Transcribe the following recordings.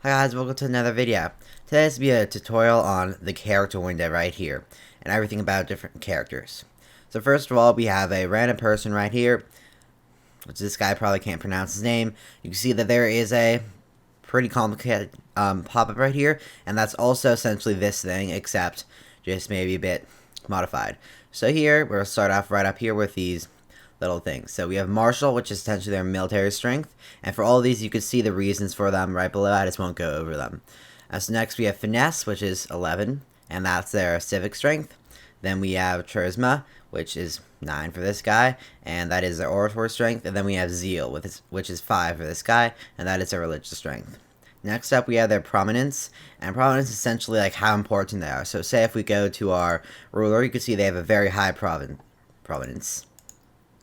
Hi guys, welcome to another video. Today's will be a tutorial on the character window right here, and everything about different characters. So first of all, we have a random person right here, which this guy probably can't pronounce his name. You can see that there is a pretty complicated pop-up right here, and that's also essentially this thing, except just maybe a bit modified. So here, we're going to start off right up here with these little things. So we have martial, which is essentially their military strength, and for all of these you can see the reasons for them right below. I just won't go over them. So next we have finesse, which is 11, and that's their civic strength. Then we have charisma, which is 9 for this guy, and that is their oratory strength. And then we have zeal, which is 5 for this guy, and that is their religious strength. Next up we have their prominence, and prominence is essentially like how important they are. So say if we go to our ruler, you can see they have a very high prominence.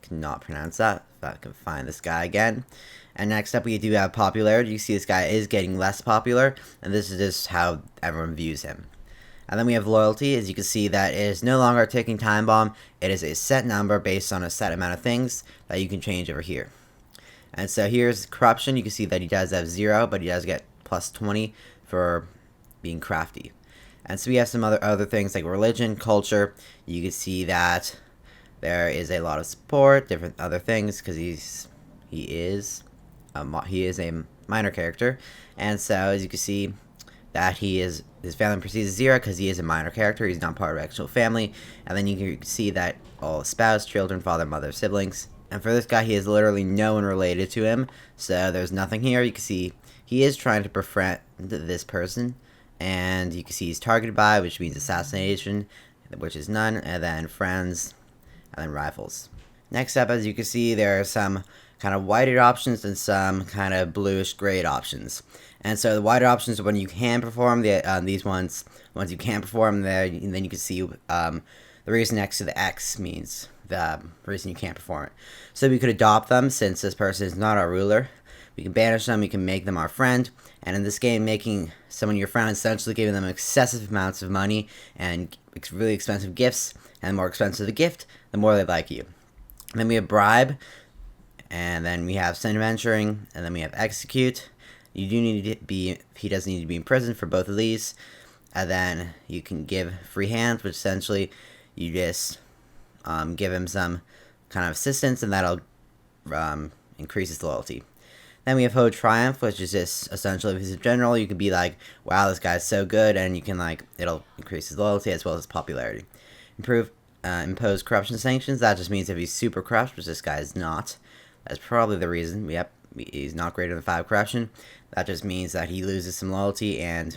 Cannot pronounce that, if I can find this guy again. And next up we do have popularity. You see this guy is getting less popular, and this is just how everyone views him. And then we have loyalty. As you can see, that is no longer a ticking time bomb. It is a set number based on a set amount of things that you can change over here. And so here's corruption. You can see that he does have 0, but he does get plus 20 for being crafty. And so we have some other things like religion, culture. You can see that there is a lot of support, different other things, because he is a minor character, and so as you can see that his family proceeds as 0 because he is a minor character. He's not part of actual family. And then you can see that all spouse, children, father, mother, siblings. And for this guy, he is literally no one related to him, so there's nothing here. You can see he is trying to befriend this person, and you can see he's targeted by, which means assassination, which is none, and then friends, and then rifles. Next up, as you can see, there are some kind of whited options and some kind of bluish grayed options. And so the whiter options are when you can perform these ones you can't perform there, and then you can see the reason next to the X means the reason you can't perform it. So we could adopt them since this person is not our ruler. We can banish them, we can make them our friend, and in this game, making someone your friend is essentially giving them excessive amounts of money and really expensive gifts, and the more expensive the gift, the more they like you. And then we have bribe, and then we have sin venturing, and then we have execute. You do need to be, he does need to be in prison for both of these. And then you can give free hands, which essentially you just give him some kind of assistance, and that'll increase his loyalty. Then we have Ho Triumph, which is just essentially if he's a general, you can be like, wow, this guy's so good, and you can it'll increase his loyalty as well as popularity. Impose corruption sanctions. That just means if he's super corrupt, which this guy is not. That's probably the reason. Yep, he's not greater than 5 corruption. That just means that he loses some loyalty and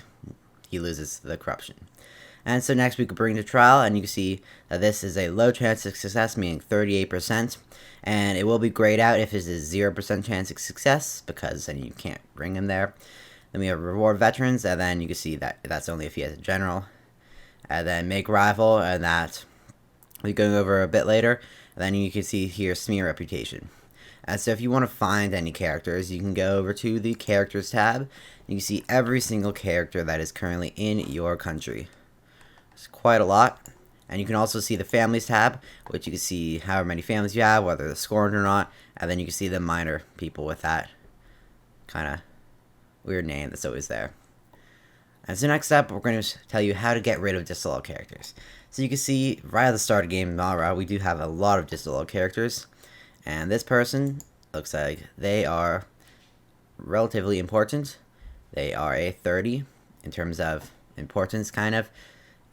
he loses the corruption. And so next we could bring to trial, and you can see that this is a low chance of success, meaning 38%. And it will be grayed out if it is 0% chance of success, because then you can't bring him there. Then we have reward veterans, and then you can see that that's only if he has a general. And then make rival, and that we're going over a bit later. And then you can see here smear reputation. And so if you want to find any characters, you can go over to the characters tab. You can see every single character that is currently in your country. It's quite a lot. And you can also see the families tab, which you can see however many families you have, whether they're scorned or not. And then you can see the minor people with that kind of weird name that's always there. And so next up, we're going to tell you how to get rid of disloyal characters. So you can see right at the start of the game, we do have a lot of disloyal characters. And this person looks like they are relatively important. They are a 30 in terms of importance, kind of.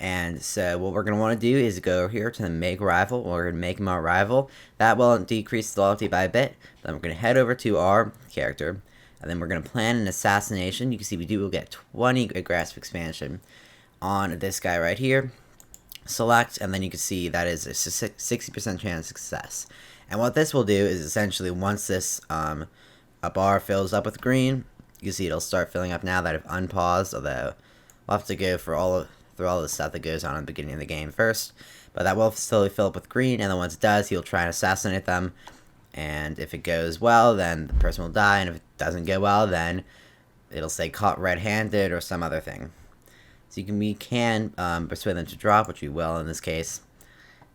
And so what we're going to want to do is go here to the make rival. We're going to make him our rival. That will decrease the loyalty by a bit. Then we're going to head over to our character, and then we're going to plan an assassination. You can see we'll get 20 aggressive expansion on this guy right here. Select, and then you can see that is a 60% chance of success. And what this will do is essentially once this a bar fills up with green, you can see it'll start filling up now that I've unpaused, although we'll have to go through all the stuff that goes on at the beginning of the game first. But that will slowly fill up with green, and then once it does, he'll try and assassinate them. And if it goes well, then the person will die, and if it doesn't go well, then it'll say caught red-handed or some other thing. So we can persuade them to drop, which we will in this case.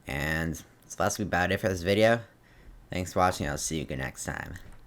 And so that's about it for this video. Thanks for watching. I'll see you again next time.